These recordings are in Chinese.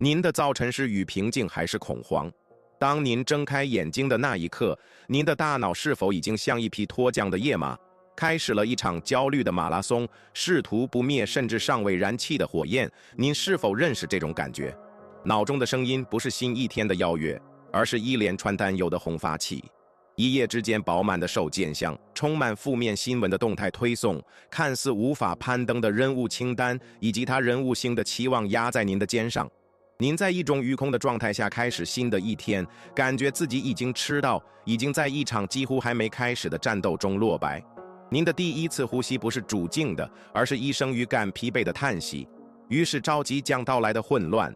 您的早晨是与平静还是恐慌？当您睁开眼睛的那一刻，您的大脑是否已经像一匹脱缰的野马，开始了一场焦虑的马拉松，试图不灭甚至尚未燃气的火焰？您是否认识这种感觉？脑中的声音不是新一天的邀约，而是一连串担忧的轰发器。一夜之间饱满的手件箱，充满负面新闻的动态推送，看似无法攀登的任务清单，以及他人物性的期望压在您的肩上。您在一种余空的状态下开始新的一天，感觉自己已经吃到，已经在一场几乎还没开始的战斗中落败。您的第一次呼吸不是主静的，而是一声预感疲惫的叹息。于是着急将到来的混乱，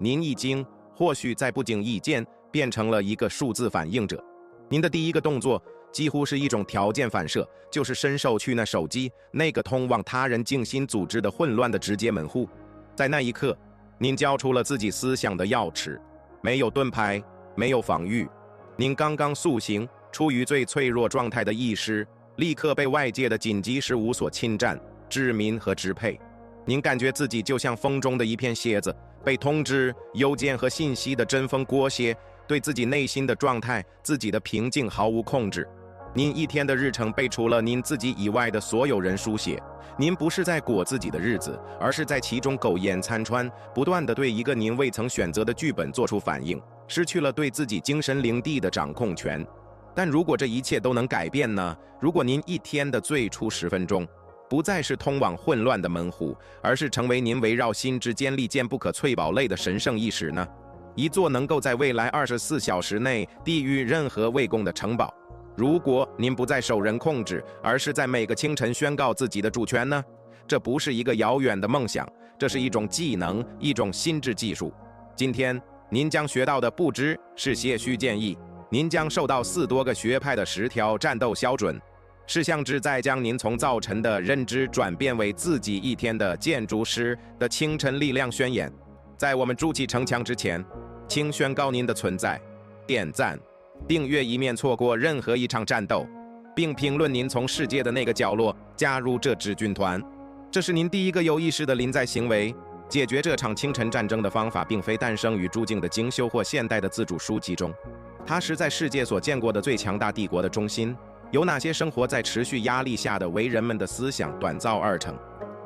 您已经或许在不经意间变成了一个数字反应者。您的第一个动作几乎是一种条件反射，就是伸手去那手机，那个通往他人精心组织的混乱的直接门户。在那一刻，您交出了自己思想的钥匙，没有盾牌，没有防御。您刚刚苏醒，处于最脆弱状态的意识，立刻被外界的紧急事物所侵占、殖民和支配。您感觉自己就像风中的一片蝎子，被通知、邮件和信息的针锋裹挟，对自己内心的状态、自己的平静毫无控制。您一天的日程被除了您自己以外的所有人书写，您不是在过自己的日子，而是在其中苟延残喘，不断地对一个您未曾选择的剧本做出反应，失去了对自己精神领地的掌控权。但如果这一切都能改变呢？如果您一天的最初10分钟不再是通往混乱的门户，而是成为您围绕心之间利剑不可摧堡垒的神圣意识呢？一座能够在未来24小时内抵御任何围攻的城堡。如果您不再受人控制，而是在每个清晨宣告自己的主权呢？这不是一个遥远的梦想，这是一种技能，一种心智技术。今天您将学到的不只是些许建议，您将受到4多个学派的10条战斗标准，是像旨在将您从早晨的认知转变为自己一天的建筑师的清晨力量宣言。在我们筑起城墙之前，请宣告您的存在，点赞订阅，以免错过任何一场战斗，并评论您从世界的那个角落加入这支军团。这是您第一个有意识的临在行为。解决这场清晨战争的方法并非诞生于诸境的精修或现代的自主书籍中，它是在世界所见过的最强大帝国的中心，由那些生活在持续压力下的为人们的思想锻造而成。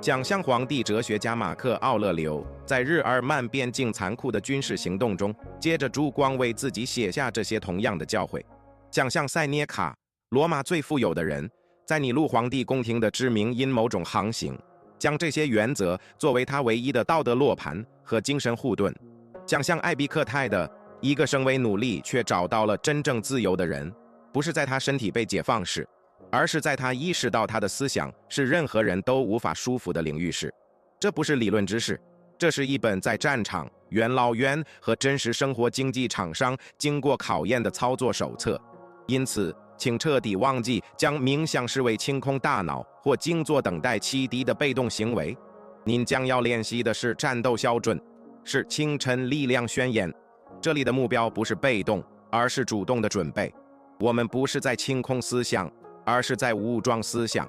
想象皇帝哲学家马克·奥勒留在日耳曼边境残酷的军事行动中，借着烛光为自己写下这些同样的教诲。想象塞涅卡，罗马最富有的人，在尼禄皇帝宫廷的知名阴谋中航行，将这些原则作为他唯一的道德落盘和精神护盾。想象艾比克泰的一个身为奴隶却找到了真正自由的人，不是在他身体被解放时，而是在他意识到他的思想是任何人都无法束缚的领域时。这不是理论知识，这是一本在战场、元老院和真实生活经济场上经过考验的操作手册。因此，请彻底忘记将冥想视为清空大脑或静坐等待启迪的被动行为。您将要练习的是战斗标准，是清晨力量宣言。这里的目标不是被动，而是主动的准备。我们不是在清空思想，而是在武装思想。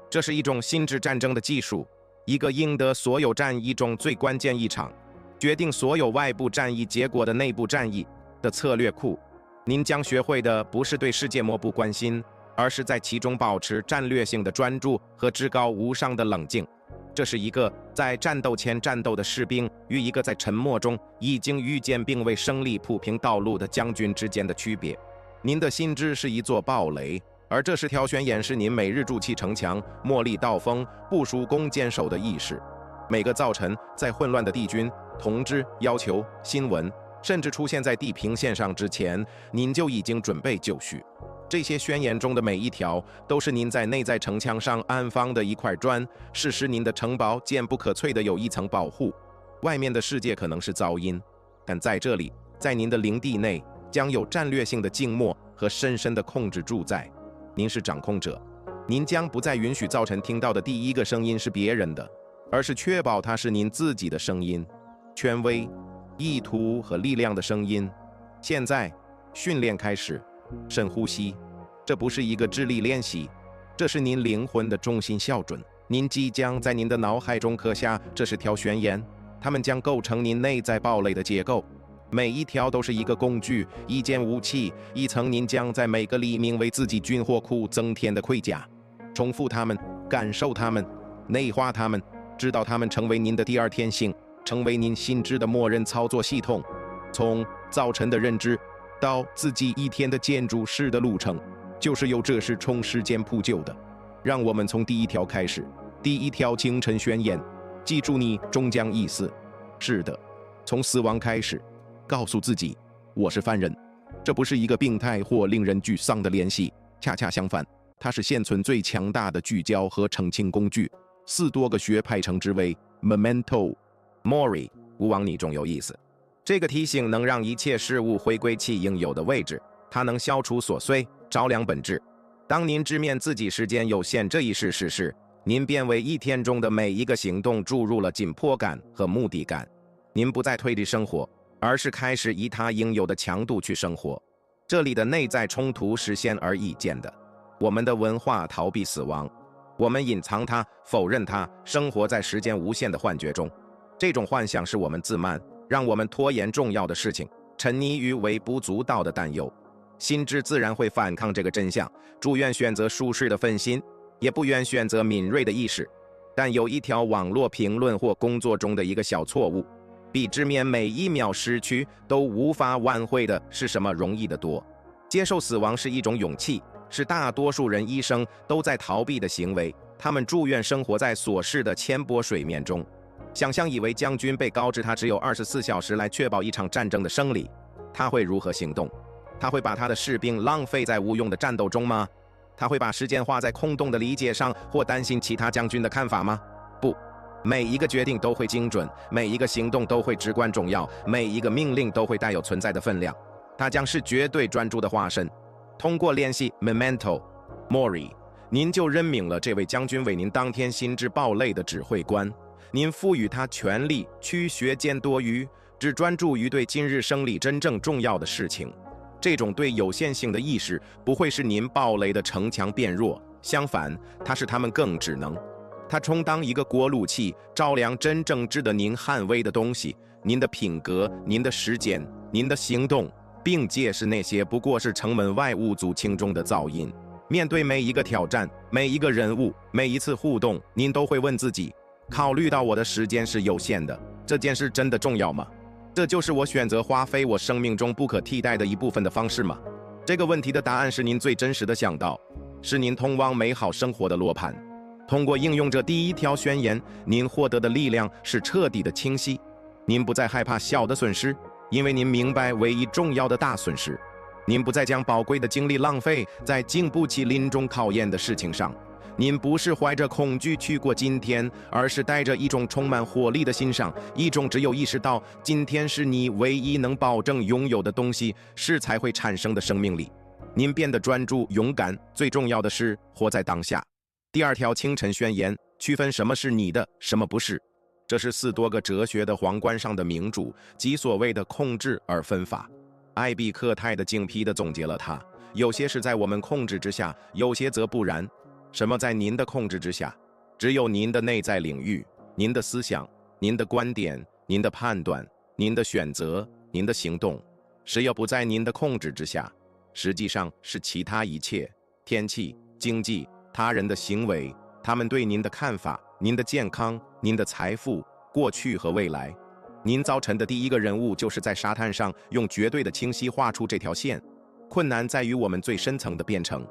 这是一种心智战争的技术，一个赢得所有战役中最关键一场，决定所有外部战役结果的内部战役的策略库。您将学会的不是对世界漠不关心，而是在其中保持战略性的专注和至高无上的冷静。这是一个在战斗前战斗的士兵与一个在沉默中已经遇见并为胜利铺平道路的将军之间的区别。您的心智是一座堡垒，而这10条宣言是您每日筑起城墙、茉莉道锋、部署弓箭手的意识。每个早晨，在混乱的帝军、统治、要求、新闻甚至出现在地平线上之前，您就已经准备就绪。这些宣言中的每一条都是您在内在城墙上安放的一块砖，是使您的城堡坚不可摧的有一层保护。外面的世界可能是噪音，但在这里，在您的领地内，将有战略性的静默和深深的控制住在。您是掌控者，您将不再允许早晨听到的第一个声音是别人的，而是确保它是您自己的声音。权威、意图和力量的声音。现在，训练开始。深呼吸，这不是一个智力练习，这是您灵魂的中心校准。您即将在您的脑海中刻下这10条宣言，它们将构成您内在堡垒的结构。每一条都是一个工具，一件武器，一层您将在每个黎明为自己军火库增添的盔甲。重复它们，感受它们，内化它们，直到它们成为您的第二天性，成为您心智的默认操作系统。从早晨的认知到自己一天的建筑式的路程，就是由这是从时间铺就的。让我们从第一条开始。第一条清晨宣言：记住你终将已死。是的，从死亡开始，告诉自己我是犯人。这不是一个病态或令人沮丧的联系，恰恰相反，它是现存最强大的聚焦和澄清工具。4多个学派称之为 memento mori， 勿忘你终有意思。这个提醒能让一切事物回归其应有的位置，它能消除琐碎，照亮本质。当您直面自己时间有限这一事实时，您便为一天中的每一个行动注入了紧迫感和目的感。您不再推理生活，而是开始以它应有的强度去生活。这里的内在冲突是显而易见的。我们的文化逃避死亡，我们隐藏它，否认它，生活在时间无限的幻觉中。这种幻想是我们自慢，让我们拖延重要的事情，沉溺于微不足道的担忧。心智自然会反抗这个真相，祝愿选择舒适的分心，也不愿选择敏锐的意识。但有一条网络评论或工作中的一个小错误，比直面每一秒失去都无法挽回的是什么容易得多。接受死亡是一种勇气，是大多数人一生都在逃避的行为。他们祝愿生活在琐事的牵波水面中，想象以为将军被告知他只有24小时来确保一场战争的胜利，他会如何行动？他会把他的士兵浪费在无用的战斗中吗？他会把时间花在空洞的理解上，或担心其他将军的看法吗？不，每一个决定都会精准，每一个行动都会至关重要，每一个命令都会带有存在的分量。它将是绝对专注的化身。通过练习 memento mori， 您就任命了这位将军为您当天心智堡垒的指挥官。您赋予他权力，去学兼多余，只专注于对今日生理真正重要的事情。这种对有限性的意识不会使您堡垒的城墙变弱，相反，它使他们更智能。它充当一个过路器，照亮真正值得您捍卫的东西：您的品格、您的时间、您的行动，并揭示那些不过是城门外无足轻重的噪音。面对每一个挑战、每一个人物、每一次互动，您都会问自己：考虑到我的时间是有限的，这件事真的重要吗？这就是我选择花费我生命中不可替代的一部分的方式吗？这个问题的答案是您最真实的向导，是您通往美好生活的罗盘。通过应用这第一条宣言，您获得的力量是彻底的清晰。您不再害怕小的损失，因为您明白唯一重要的大损失。您不再将宝贵的精力浪费在经不起临终考验的事情上。您不是怀着恐惧去过今天，而是带着一种充满活力的欣赏，一种只有意识到今天是你唯一能保证拥有的东西是才会产生的生命力。您变得专注、勇敢，最重要的是活在当下。第二条清晨宣言：区分什么是你的，什么不是。这是4多个哲学的皇冠上的明珠，即所谓的控制而分法。艾比克泰的精辟地总结了它：有些是在我们控制之下，有些则不然。什么在您的控制之下？只有您的内在领域，您的思想，您的观点，您的判断，您的选择，您的行动。谁也不在您的控制之下，实际上是其他一切：天气、经济、他人的行为，他们对您的看法，您的健康，您的财富，过去和未来。您早晨的第一个任务就是在沙滩上用绝对的清晰画出这条线。困难在于我们最深层的编程。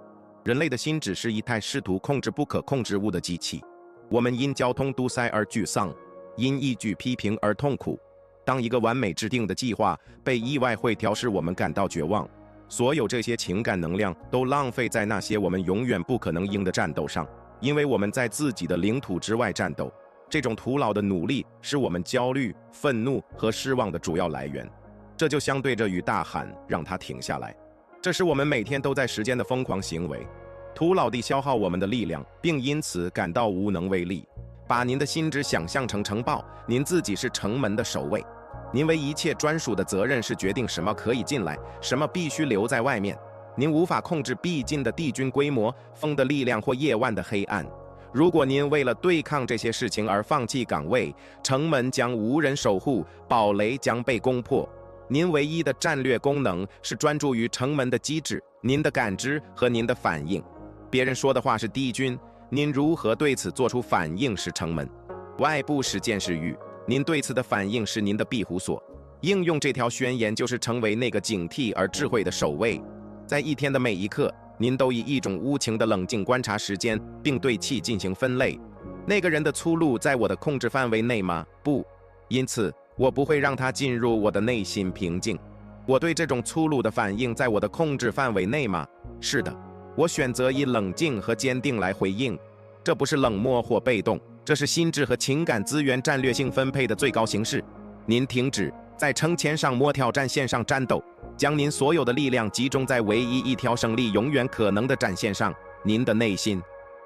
人类的心只是一台试图控制不可控制物的机器。我们因交通堵塞而沮丧，因一句批评而痛苦。当一个完美制定的计划被意外会调使我们感到绝望，所有这些情感能量都浪费在那些我们永远不可能赢的战斗上，因为我们在自己的领土之外战斗。这种徒劳的努力是我们焦虑、愤怒和失望的主要来源。这就相对着与大喊让它停下来。这是我们每天都在实践的疯狂行为，徒劳地消耗我们的力量，并因此感到无能为力。把您的心智想象成城堡，您自己是城门的守卫。您为一切专属的责任是决定什么可以进来，什么必须留在外面。您无法控制必进的帝军规模、风的力量或夜晚的黑暗。如果您为了对抗这些事情而放弃岗位，城门将无人守护，堡垒将被攻破。您唯一的战略功能是专注于城门的机制、您的感知和您的反应。别人说的话是敌军，您如何对此做出反应是城门。外部是监视域，您对此的反应是您的庇护所。应用这条宣言就是成为那个警惕而智慧的守卫。在一天的每一刻，您都以一种无情的冷静观察时间，并对其进行分类。那个人的粗鲁在我的控制范围内吗？不，因此我不会让他进入我的内心平静。我对这种粗鲁的反应在我的控制范围内吗？是的，我选择以冷静和坚定来回应。这不是冷漠或被动，这是心智和情感资源战略性分配的最高形式。您停止在城前上摸挑战线上战斗，将您所有的力量集中在唯一一条胜利永远可能的战线上——您的内心。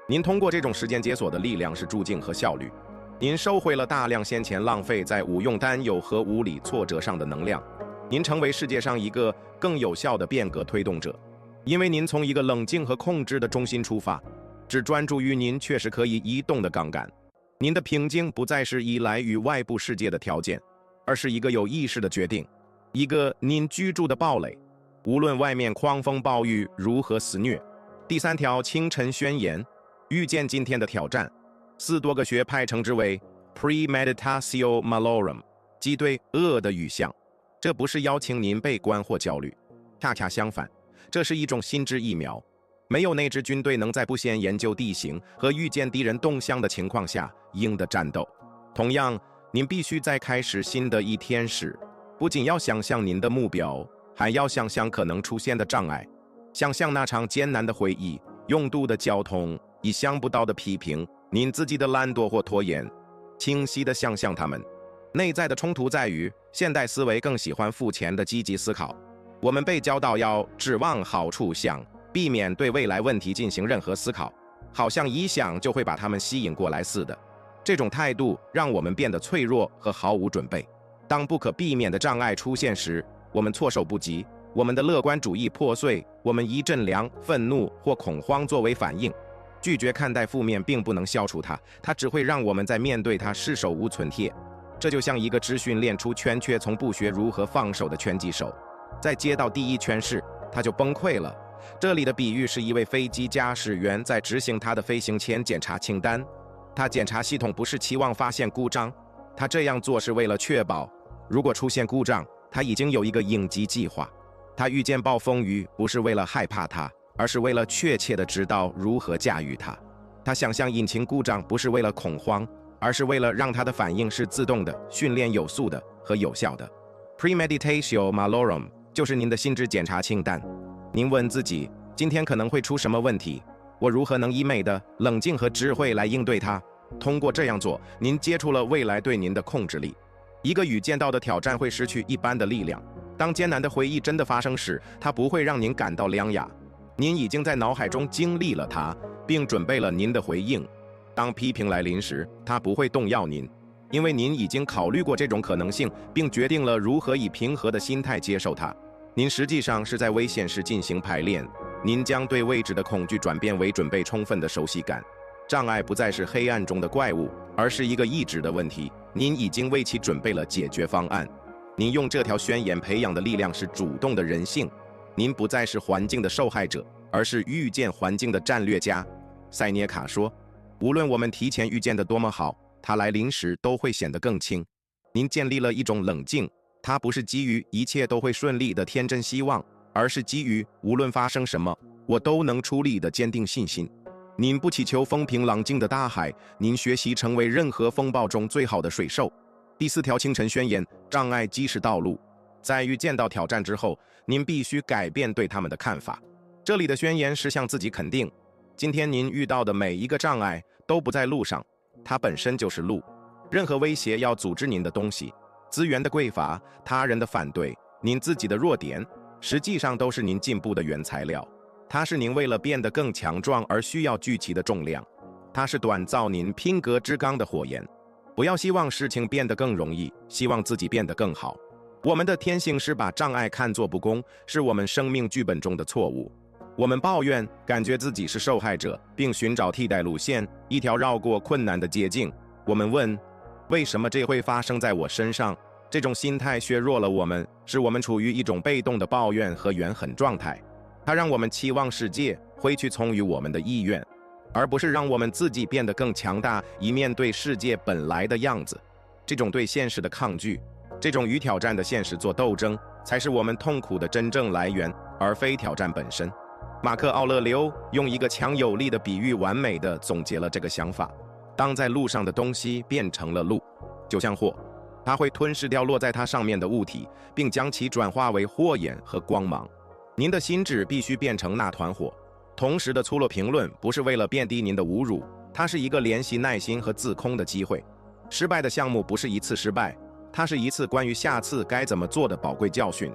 您通过这种时间解锁的力量是注境和效率。您收回了大量先前浪费在无用担忧和无理挫折上的能量。您成为世界上一个更有效的变革推动者，因为您从一个冷静和控制的中心出发，只专注于您确实可以移动的杠杆。您的平静不再是依赖于外部世界的条件，而是一个有意识的决定，一个您居住的堡垒，无论外面狂风暴雨如何肆虐。第3条清晨宣言：遇见今天的挑战。4多个学派称之为 premeditatio malorum， 即对恶的预象。这不是邀请您悲观或焦虑，恰恰相反，这是一种心智疫苗。没有哪支军队能在不先研究地形和预见敌人动向的情况下赢得战斗。同样，您必须在开始新的一天时，不仅要想象您的目标，还要想象可能出现的障碍，想象那场艰难的会议、拥堵的交通、意想不到的批评、您自己的懒惰或拖延，清晰地想象它们。内在的冲突在于，现代思维更喜欢付钱的积极思考。我们被教导要指望好处想，避免对未来问题进行任何思考，好像一想就会把它们吸引过来似的。这种态度让我们变得脆弱和毫无准备。当不可避免的障碍出现时，我们措手不及，我们的乐观主义破碎，我们以阵凉、愤怒或恐慌作为反应。拒绝看待负面并不能消除它，它只会让我们在面对它时手无寸铁。这就像一个只训练出拳却从不学如何放手的拳击手，在接到第一拳时，他就崩溃了。这里的比喻是一位飞机驾驶员在执行他的飞行前检查清单。他检查系统不是期望发现故障，他这样做是为了确保，如果出现故障，他已经有一个应急计划。他遇见暴风雨不是为了害怕它，而是为了确切地知道如何驾驭它。他想象引擎故障不是为了恐慌，而是为了让他的反应是自动的、训练有素的和有效的。Premeditatio malorum 就是您的心智检查清单。您问自己，今天可能会出什么问题？我如何能以美的冷静和智慧来应对它？通过这样做，您接触了未来对您的控制力。一个与见到的挑战会失去一般的力量。当艰难的回忆真的发生时，它不会让您感到凉哑。您已经在脑海中经历了它，并准备了您的回应。当批评来临时，它不会动摇您，因为您已经考虑过这种可能性，并决定了如何以平和的心态接受它。您实际上是在危险时进行排练。您将对未知的恐惧转变为准备充分的熟悉感。障碍不再是黑暗中的怪物，而是一个意志的问题。您已经为其准备了解决方案。您用这条宣言培养的力量是主动的人性。您不再是环境的受害者，而是预见环境的战略家。塞涅卡说，无论我们提前预见得多么好，它来临时都会显得更轻。您建立了一种冷静，它不是基于一切都会顺利的天真希望，而是基于无论发生什么，我都能处理的坚定信心。您不祈求风平浪静的大海，您学习成为任何风暴中最好的水手。第4条清晨宣言：障碍即是道路。在遇见到挑战之后，您必须改变对他们的看法。这里的宣言是向自己肯定，今天您遇到的每一个障碍都不在路上，它本身就是路。任何威胁要组织您的东西，资源的匮乏、他人的反对、您自己的弱点，实际上都是您进步的原材料。它是您为了变得更强壮而需要聚集的重量。它是锻造您拼格之钢的火焰。不要希望事情变得更容易，希望自己变得更好。我们的天性是把障碍看作不公，是我们生命剧本中的错误。我们抱怨，感觉自己是受害者，并寻找替代路线，一条绕过困难的捷径。我们问，为什么这会发生在我身上？这种心态削弱了我们，使我们处于一种被动的抱怨和怨恨状态。它让我们期望世界会去从于我们的意愿，而不是让我们自己变得更强大，以面对世界本来的样子。这种对现实的抗拒，这种与挑战的现实做斗争，才是我们痛苦的真正来源，而非挑战本身。马克·奥勒留用一个强有力的比喻完美地总结了这个想法。当在路上的东西变成了路，就像火，它会吞噬掉落在它上面的物体，并将其转化为火焰和光芒。您的心智必须变成那团火。同时的粗陋评论不是为了贬低您的侮辱，它是一个联系耐心和自控的机会。失败的项目不是一次失败，它是一次关于下次该怎么做的宝贵教训。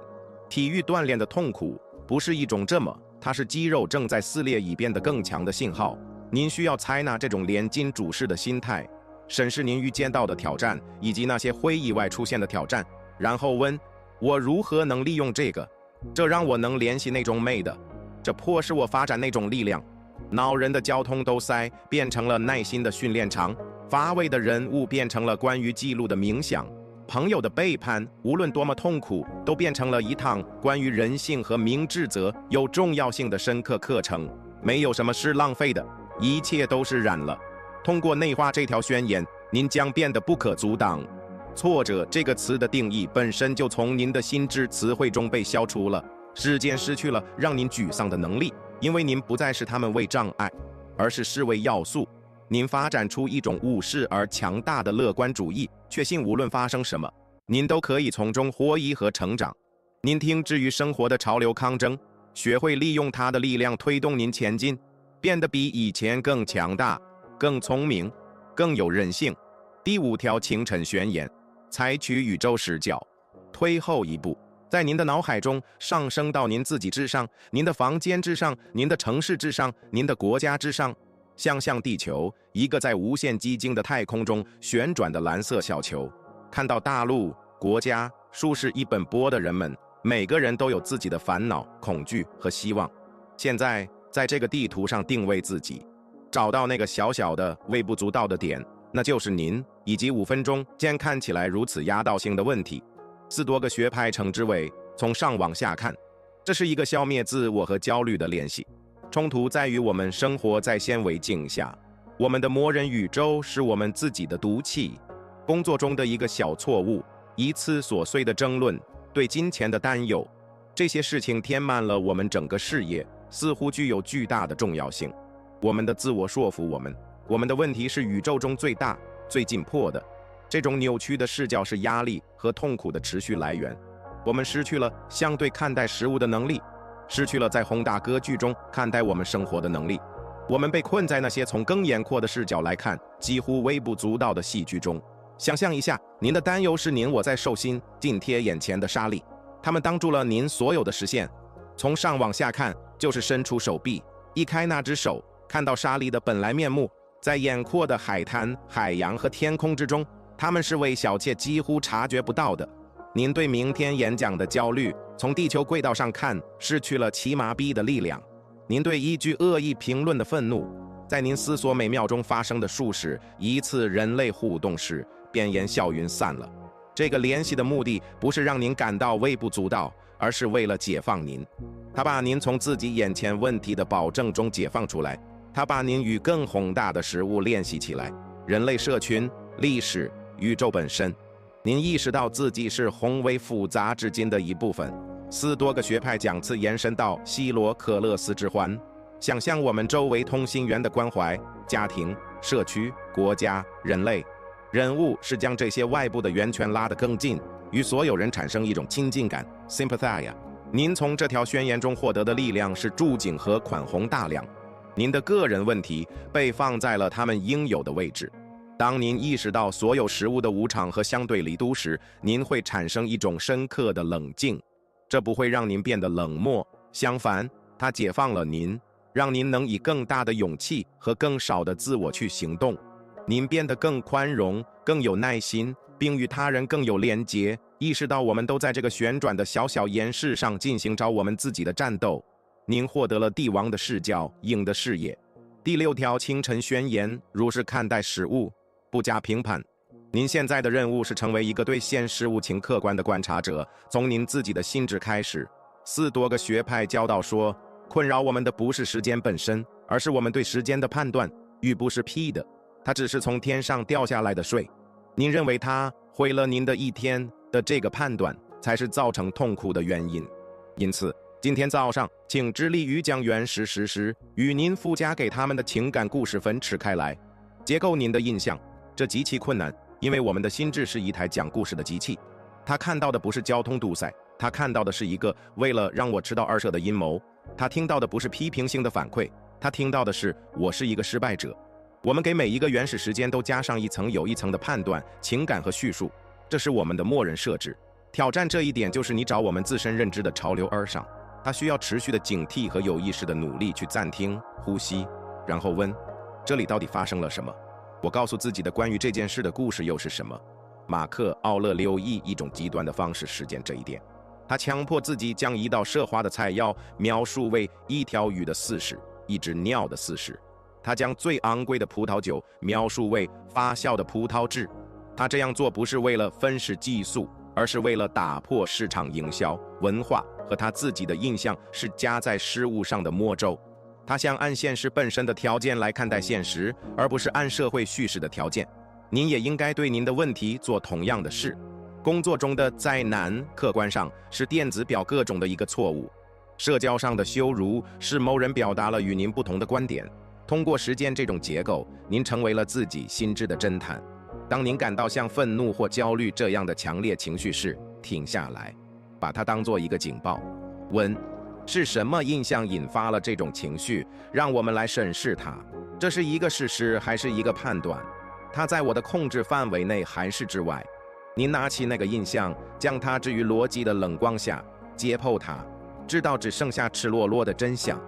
体育锻炼的痛苦不是一种折磨，它是肌肉正在撕裂以变得更强的信号。您需要采纳这种连襟主事的心态，审视您预见到的挑战以及那些会意外出现的挑战，然后问：我如何能利用这个？这让我能联系那种美的，这迫使我发展那种力量。恼人的交通兜塞变成了耐心的训练场，乏味的人物变成了关于记录的冥想，朋友的背叛无论多么痛苦，都变成了一趟关于人性和明智则有重要性的深刻课程。没有什么是浪费的，一切都是染了。通过内化这条宣言，您将变得不可阻挡。挫折这个词的定义本身就从您的心智词汇中被消除了。事件失去了让您沮丧的能力，因为您不再视它们为障碍，而是视为要素。您发展出一种务实而强大的乐观主义，确信无论发生什么，您都可以从中获益和成长。您听之于生活的潮流抗争，学会利用它的力量推动您前进，变得比以前更强大、更聪明、更有韧性。第5条清晨宣言：采取宇宙视角，推后一步，在您的脑海中上升到您自己之上，您的房间之上，您的城市之上，您的国家之上。想象地球，一个在无限激进的太空中旋转的蓝色小球，看到大陆、国家、数十亿本波的人们，每个人都有自己的烦恼、恐惧和希望。现在在这个地图上定位自己，找到那个小小的微不足道的点，那就是您以及5分钟间看起来如此压倒性的问题。4多个学派称之为从上往下看，这是一个消灭自我和焦虑的练习。冲突在于我们生活在纤维镜下，我们的魔人宇宙是我们自己的毒气。工作中的一个小错误，一次琐碎的争论，对金钱的担忧，这些事情填满了我们整个事业，似乎具有巨大的重要性。我们的自我说服我们的问题是宇宙中最大、最紧迫的。这种扭曲的视角是压力和痛苦的持续来源。我们失去了相对看待事物的能力，失去了在宏大格局中看待我们生活的能力。我们被困在那些从更严阔的视角来看几乎微不足道的戏剧中。想象一下，您的担忧是您我在手心紧贴眼前的沙粒，它们挡住了您所有的视线。从上往下看，就是伸出手臂，移开那只手，看到沙粒的本来面目。在眼阔的海滩、海洋和天空之中，它们是微小且几乎察觉不到的。您对明天演讲的焦虑，从地球轨道上看，失去了其麻痹的力量。您对一句恶意评论的愤怒，在您思索每秒钟发生的数十一次人类互动时，便烟消云散了。这个联系的目的不是让您感到微不足道，而是为了解放您。他把您从自己眼前问题的保证中解放出来，他把您与更宏大的事物联系起来，人类社群、历史、宇宙本身。您意识到自己是宏伟复杂之今的一部分。4多个学派将此延伸到希罗克勒斯之环，想象我们周围同心圆的关怀，家庭、社区、国家、人类。人物是将这些外部的圆圈拉得更近，与所有人产生一种亲近感 sympathia。 您从这条宣言中获得的力量是注景和宽宏大量。您的个人问题被放在了他们应有的位置。当您意识到所有事物的无常和相对离度时，您会产生一种深刻的冷静。这不会让您变得冷漠，相反，它解放了您，让您能以更大的勇气和更少的自我去行动。您变得更宽容，更有耐心，并与他人更有连结，意识到我们都在这个旋转的小小岩石上进行着我们自己的战斗。您获得了帝王的视角，鹰的视野。第6条清晨宣言：如是看待事物，不加评判。您现在的任务是成为一个对现事物情客观的观察者，从您自己的心智开始。4多个学派教导说，困扰我们的不是时间本身，而是我们对时间的判断。雨不是屁的，它只是从天上掉下来的水。您认为它毁了您的一天的这个判断，才是造成痛苦的原因。因此，今天早上，请致力于将原始事实与您附加给他们的情感故事分吃开来，结构您的印象。这极其困难，因为我们的心智是一台讲故事的机器。他看到的不是交通堵塞，他看到的是一个为了让我吃到二舍的阴谋。他听到的不是批评性的反馈，他听到的是我是一个失败者。我们给每一个原始时间都加上一层又一层的判断、情感和叙述，这是我们的默认设置。挑战这一点就是你找我们自身认知的潮流而上。他需要持续的警惕和有意识的努力去暂停、呼吸，然后问：这里到底发生了什么？我告诉自己的关于这件事的故事又是什么？马克·奥勒留以一种极端的方式实践这一点。他强迫自己将一道奢华的菜肴描述为一条鱼的40，一只鸟的40。他将最昂贵的葡萄酒描述为发酵的葡萄汁。他这样做不是为了分饰技术，而是为了打破市场营销、文化和他自己的印象是加在事物上的魔咒。他想按现实本身的条件来看待现实，而不是按社会叙事的条件。您也应该对您的问题做同样的事。工作中的灾难，客观上是电子表各种的一个错误；社交上的羞辱，是某人表达了与您不同的观点。通过实践这种结构，您成为了自己心智的侦探。当您感到像愤怒或焦虑这样的强烈情绪时，停下来，把它当作一个警报。问：是什么印象引发了这种情绪？让我们来审视它。这是一个事实还是一个判断？它在我的控制范围内还是之外？您拿起那个印象，将它置于逻辑的冷光下，解剖它，直到只剩下赤裸裸的真相。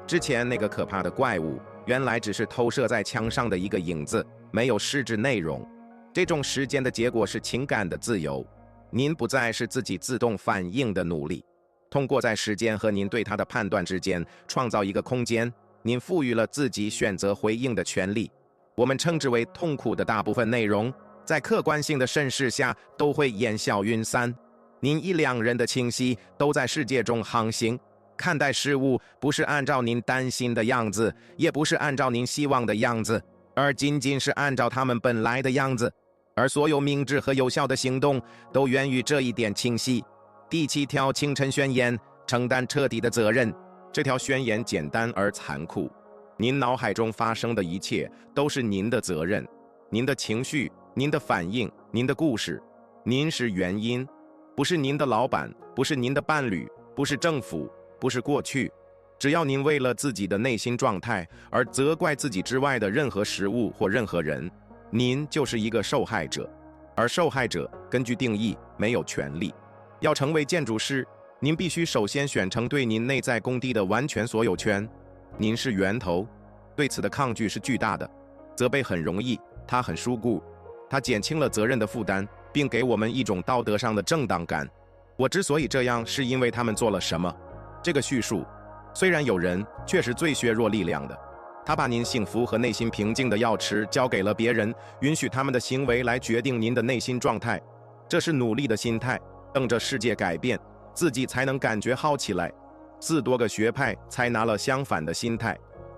之前那个可怕的怪物，原来只是投射在墙上的一个影子，没有实质内容。这种实践的结果是情感的自由。您不再是自己自动反应的奴隶。通过在时间和您对它的判断之间创造一个空间，您赋予了自己选择回应的权利。我们称之为痛苦的大部分内容，在客观性的审视下都会烟消云散。您1、2人的清晰都在世界中航行。看待事物不是按照您担心的样子，也不是按照您希望的样子，而仅仅是按照他们本来的样子。而所有明智和有效的行动都源于这一点清晰。第7条清晨宣言：承担彻底的责任。这条宣言简单而残酷。您脑海中发生的一切都是您的责任，您的情绪、您的反应、您的故事。您是原因，不是您的老板，不是您的伴侣，不是政府，不是过去。只要您为了自己的内心状态而责怪自己之外的任何事物或任何人，您就是一个受害者。而受害者根据定义没有权利。要成为建筑师，您必须首先选成对您内在工地的完全所有权。您是源头，对此的抗拒是巨大的。责备很容易，它很疏固，它减轻了责任的负担，并给我们一种道德上的正当感。我之所以这样，是因为他们做了什么。这个叙述，虽然有人，却是最削弱力量的。他把您幸福和内心平静的钥匙交给了别人，允许他们的行为来决定您的内心状态。这是努力的心态，等着世界改变，自己才能感觉好起来。4多个学派采纳了相反的心态。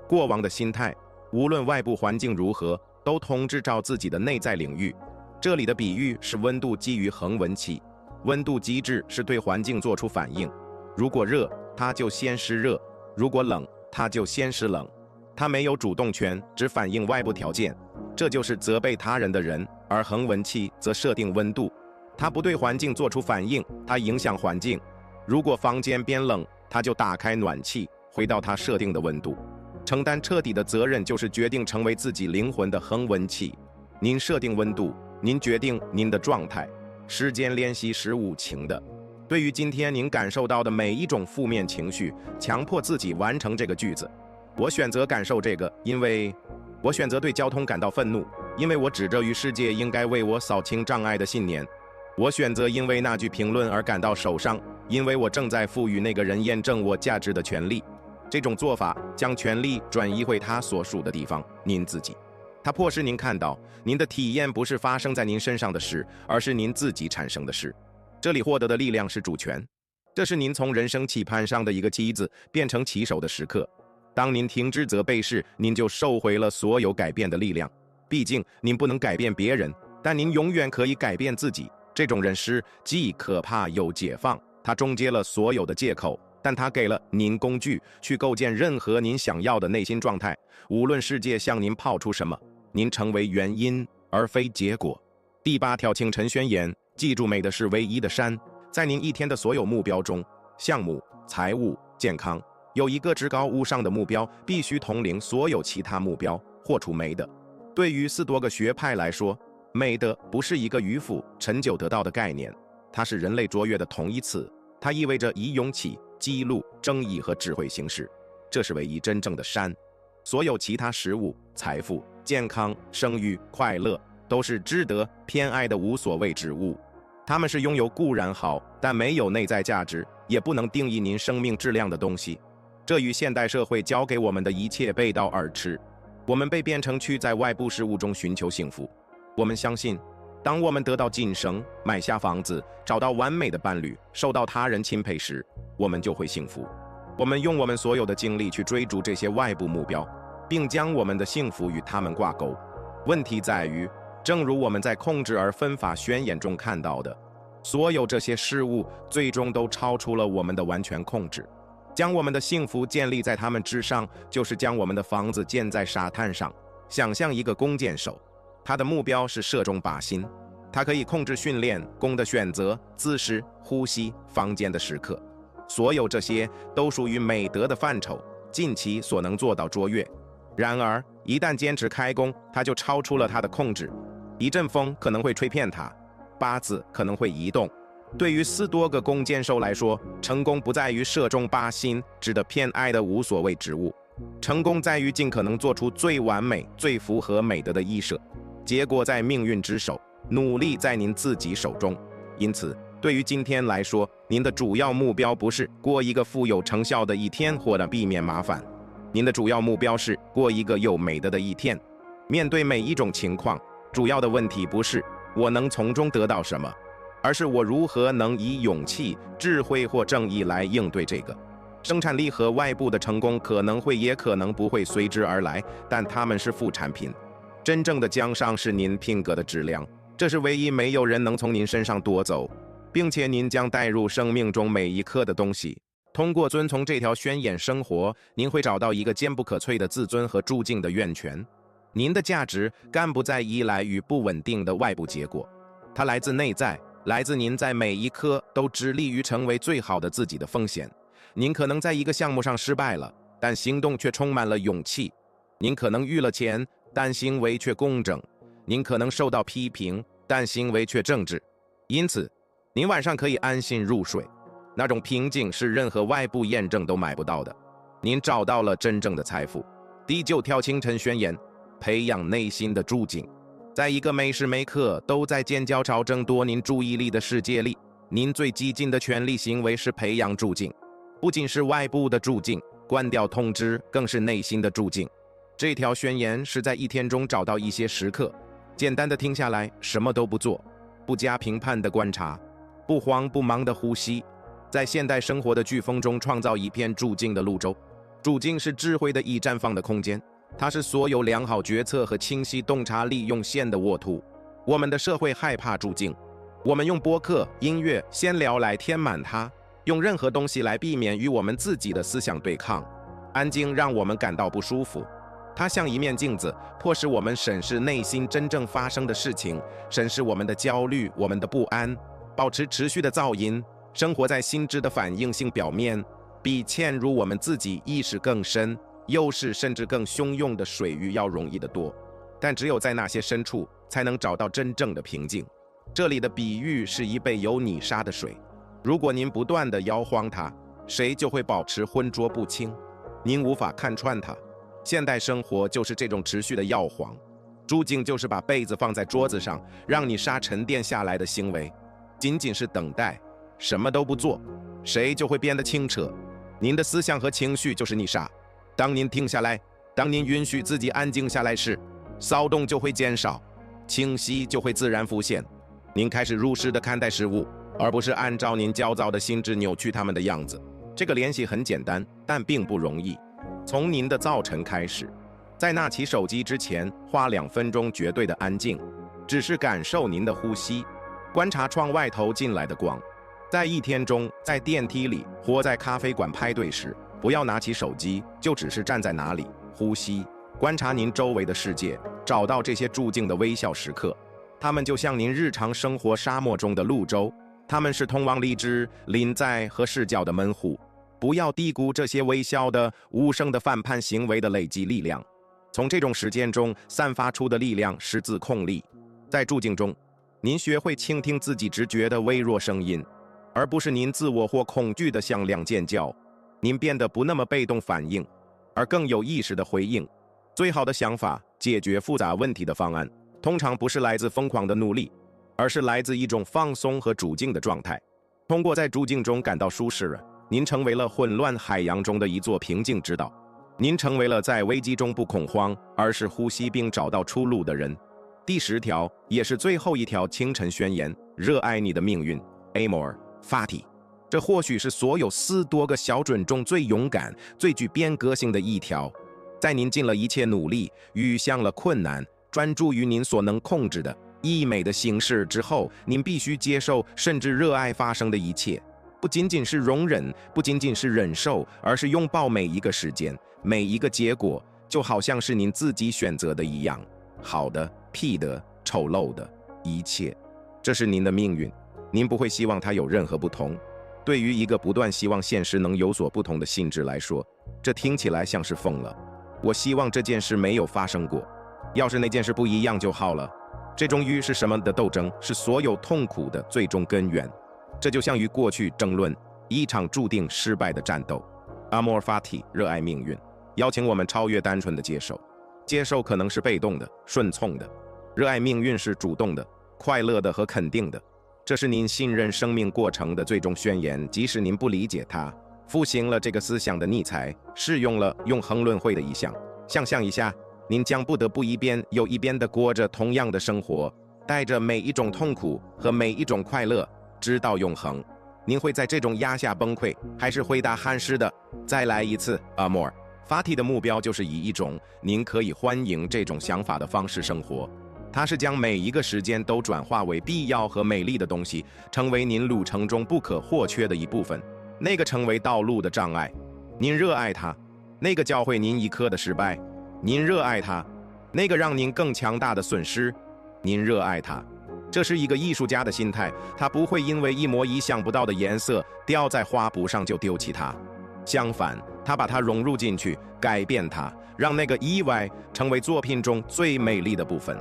过往的心态，无论外部环境如何，都统治着自己的内在领域。这里的比喻是温度基于恒温器。温度机制是对环境做出反应，如果热，它就先施热；如果冷，它就先施冷。它没有主动权，只反映外部条件。这就是责备他人的人，而恒温器则设定温度。它不对环境做出反应，它影响环境。如果房间变冷，它就打开暖气，回到它设定的温度。承担彻底的责任就是决定成为自己灵魂的恒温器。您设定温度，您决定您的状态。时间练习是无情的。对于今天您感受到的每一种负面情绪，强迫自己完成这个句子。我选择感受这个，因为我选择对交通感到愤怒，因为我指着于世界应该为我扫清障碍的信念。我选择因为那句评论而感到受伤，因为我正在赋予那个人验证我价值的权利。这种做法将权力转移回他所属的地方，您自己。它迫使您看到，您的体验不是发生在您身上的事，而是您自己产生的事。这里获得的力量是主权，这是您从人生棋盘上的一个棋子变成棋手的时刻。当您停之则被时，您就收回了所有改变的力量。毕竟您不能改变别人，但您永远可以改变自己。这种认识既可怕又解放，它终结了所有的借口，但它给了您工具去构建任何您想要的内心状态。无论世界向您抛出什么，您成为原因而非结果。第8条清晨宣言：记住，美的是唯一的山。在您一天的所有目标中，项目、财务、健康，有一个至高无上的目标，必须统领所有其他目标，活出美德。对于40多个学派来说，美德不是一个迂腐陈旧得到的概念，它是人类卓越的同义词。它意味着以勇气、记录、正义和智慧行事，这是唯一真正的山。所有其他事物、财富、健康、声誉、快乐，都是值得偏爱的无所谓之物。它们是拥有固然好，但没有内在价值，也不能定义您生命质量的东西。这与现代社会教给我们的一切背道而驰。我们被变成去在外部事物中寻求幸福。我们相信，当我们得到晋升、买下房子、找到完美的伴侣、受到他人钦佩时，我们就会幸福。我们用我们所有的精力去追逐这些外部目标，并将我们的幸福与他们挂钩。问题在于，正如我们在控制而分法宣言中看到的，所有这些事物最终都超出了我们的完全控制。将我们的幸福建立在他们之上，就是将我们的房子建在沙滩上。想象一个弓箭手，他的目标是射中靶心，他可以控制训练、弓的选择、姿势、呼吸、房间的时刻。所有这些都属于美德的范畴，尽其所能做到卓越。然而，一旦坚持开弓，他就超出了他的控制。一阵风可能会吹偏他，靶子可能会移动。对于40多个弓箭手来说，成功不在于射中靶心，值得偏爱的无所谓之物。成功在于尽可能做出最完美、最符合美德的一射。结果在命运之手，努力在您自己手中。因此，对于今天来说，您的主要目标不是过一个富有成效的一天，或者避免麻烦。您的主要目标是过一个有美德的一天。面对每一种情况，主要的问题不是我能从中得到什么，而是我如何能以勇气、智慧或正义来应对这个。生产力和外部的成功可能会也可能不会随之而来，但它们是副产品。真正的奖赏是您品格的质量，这是唯一没有人能从您身上夺走，并且您将带入生命中每一刻的东西。通过遵从这条宣言生活，您会找到一个坚不可摧的自尊和住进的源泉。您的价值干不再依赖于不稳定的外部结果，它来自内在，来自您在每一刻都致力于成为最好的自己的风险。您可能在一个项目上失败了，但行动却充满了勇气。您可能遇了钱，但行为却公正。您可能受到批评，但行为却正直。因此，您晚上可以安心入睡。那种平静是任何外部验证都买不到的。您找到了真正的财富。第9条清晨宣言：培养内心的住境。在一个每时每刻都在尖叫着争夺您注意力的世界里，您最激进的权力行为是培养住境。不仅是外部的住境，关掉通知更是内心的住境。这条宣言是在一天中找到一些时刻，简单的停下来，什么都不做，不加评判的观察，不慌不忙的呼吸，在现代生活的飓风中创造一片住境的路舟。住境是智慧的绽放的空间，它是所有良好决策和清晰洞察力用线的沃土。我们的社会害怕住境，我们用播客、音乐、闲聊来填满它，用任何东西来避免与我们自己的思想对抗。安静让我们感到不舒服，它像一面镜子，迫使我们审视内心真正发生的事情，审视我们的焦虑、我们的不安，保持持续的噪音，生活在心智的反应性表面，比嵌入我们自己意识更深、优势甚至更汹涌的水域要容易得多。但只有在那些深处，才能找到真正的平静。这里的比喻是一杯有泥沙的水，如果您不断地摇晃它，谁就会保持浑浊不清，您无法看穿它。现代生活就是这种持续的摇晃。住境就是把被子放在桌子上，让你沙沉淀下来的行为。仅仅是等待，什么都不做，谁就会变得清澈。您的思想和情绪就是泥沙。当您停下来，当您允许自己安静下来时，骚动就会减少，清晰就会自然浮现。您开始如实地看待事物，而不是按照您焦躁的心智扭曲它们的样子。这个联系很简单，但并不容易。从您的早晨开始，在拿起手机之前，花2分钟绝对的安静，只是感受您的呼吸，观察窗外头进来的光。在一天中，在电梯里或在咖啡馆排队时，不要拿起手机，就只是站在那里，呼吸，观察您周围的世界，找到这些驻静的微笑时刻。它们就像您日常生活沙漠中的绿洲，它们是通往理智、临在和视角的门户。不要低估这些微小的、无声的反叛行为的累积力量。从这种实践中散发出的力量是自控力。在驻静中，您学会倾听自己直觉的微弱声音，而不是您自我或恐惧的响亮尖叫。您变得不那么被动反应，而更有意识的回应。最好的想法解决复杂问题的方案，通常不是来自疯狂的努力，而是来自一种放松和主静的状态。通过在主静中感到舒适，您成为了混乱海洋中的一座平静之岛。您成为了在危机中不恐慌，而是呼吸并找到出路的人。第10条，也是最后一条清晨宣言：热爱你的命运。Amor Fati。这或许是所有4多个小准中最勇敢、最具变革性的一条。在您尽了一切努力，遇向了困难，专注于您所能控制的溢美的形式之后，您必须接受甚至热爱发生的一切。不仅仅是容忍，不仅仅是忍受，而是拥抱每一个时间，每一个结果，就好像是您自己选择的一样。好的、屁的、丑陋的，一切，这是您的命运。您不会希望它有任何不同。对于一个不断希望现实能有所不同的心智来说，这听起来像是疯了。我希望这件事没有发生过，要是那件事不一样就好了。这种与是什么的斗争是所有痛苦的最终根源。这就像与过去争论一场注定失败的战斗。Amor Fati， 热爱命运，邀请我们超越单纯的接受。接受可能是被动的、顺从的，热爱命运是主动的、快乐的和肯定的。这是您信任生命过程的最终宣言，即使您不理解它。复兴了这个思想的尼采适用了永恒轮回的意象。想象一下，您将不得不一边又一边地过着同样的生活，带着每一种痛苦和每一种快乐，直到永恒。您会在这种压下崩溃，还是回答汉式的再来一次 Amor Fati 的目标就是以一种您可以欢迎这种想法的方式生活。它是将每一个时间都转化为必要和美丽的东西，成为您路程中不可或缺的一部分。那个成为道路的障碍，您热爱它；那个教会您一刻的失败，您热爱它；那个让您更强大的损失，您热爱它。这是一个艺术家的心态，他不会因为一抹意想不到的颜色掉在画布上就丢弃它。相反，他把它融入进去，改变它，让那个意外成为作品中最美丽的部分。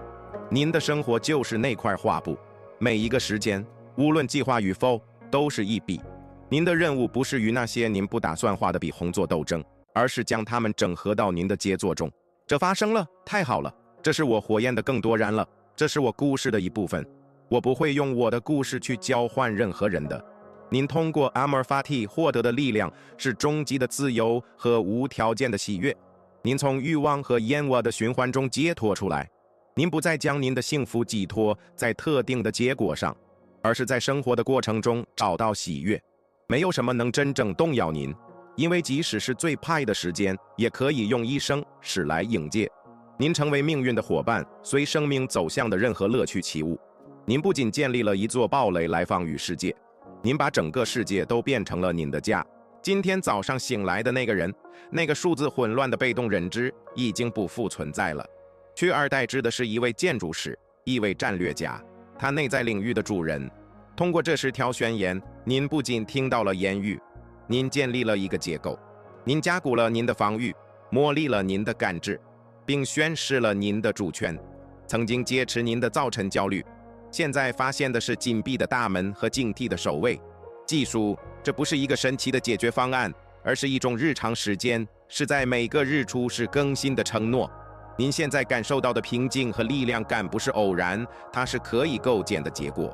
您的生活就是那块画布，每一个时间，无论计划与否，都是一笔。您的任务不是与那些您不打算画的笔红做斗争，而是将它们整合到您的杰作中。这发生了，太好了！这是我火焰的更多燃了，这是我故事的一部分。我不会用我的故事去交换任何人的。您通过 Amor Fati 获得的力量是终极的自由和无条件的喜悦。您从欲望和厌恶的循环中解脱出来。您不再将您的幸福寄托在特定的结果上，而是在生活的过程中找到喜悦。没有什么能真正动摇您，因为即使是最派的时间，也可以用一生使来迎接。您成为命运的伙伴，随生命走向的任何乐趣起舞。您不仅建立了一座堡垒来防御世界，您把整个世界都变成了您的家。今天早上醒来的那个人，那个数字混乱的被动认知已经不复存在了。取而代之的是一位建筑师，一位战略家，他内在领域的主人。通过这10条宣言，您不仅听到了言语，您建立了一个结构，您加固了您的防御，磨砺了您的感知，并宣示了您的主权。曾经劫持您的早晨焦虑，现在发现的是紧闭的大门和警惕的守卫。技术，这不是一个神奇的解决方案，而是一种日常时间，是在每个日出时更新的承诺。您现在感受到的平静和力量感不是偶然，它是可以构建的结果。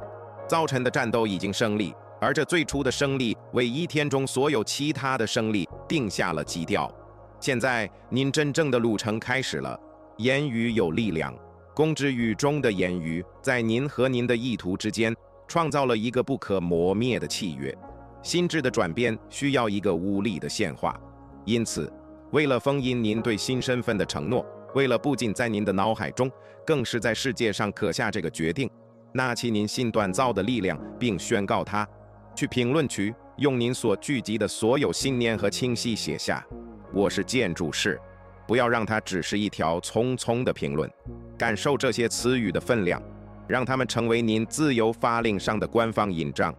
早晨的战斗已经胜利，而这最初的胜利为一天中所有其他的胜利定下了基调。现在您真正的路程开始了。言语有力量，公之于中的言语在您和您的意图之间创造了一个不可磨灭的契约。心智的转变需要一个无力的显化，因此为了封印您对新身份的承诺，为了不仅在您的脑海中，更是在世界上刻下这个决定，拿起您心锻造的力量，并宣告它。去评论区用您所聚集的所有信念和清晰写下我是建筑师，不要让它只是一条匆匆的评论，感受这些词语的分量，让它们成为您自由法令上的官方印章，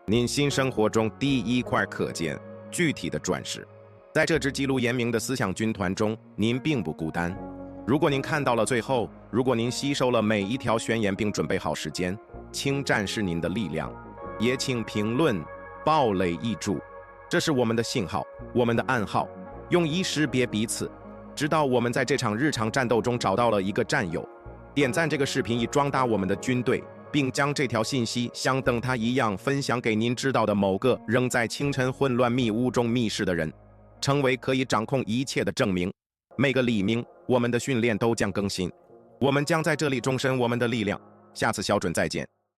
您新生活中第一块可见具体的转世。在这支记录严明的思想军团中，您并不孤单。如果您看到了最后，如果您吸收了每一条宣言并准备好时间，请展示您的力量，也请评论暴雷一注，这是我们的信号，我们的暗号，用以识别彼此，直到我们在这场日常战斗中找到了一个战友。点赞这个视频以壮大我们的军队，并将这条信息像等它一样分享给您知道的某个仍在清晨混乱密屋中密室的人，成为可以掌控一切的证明。每个黎明，我们的训练都将更新，我们将在这里终身我们的力量。下次小准再见。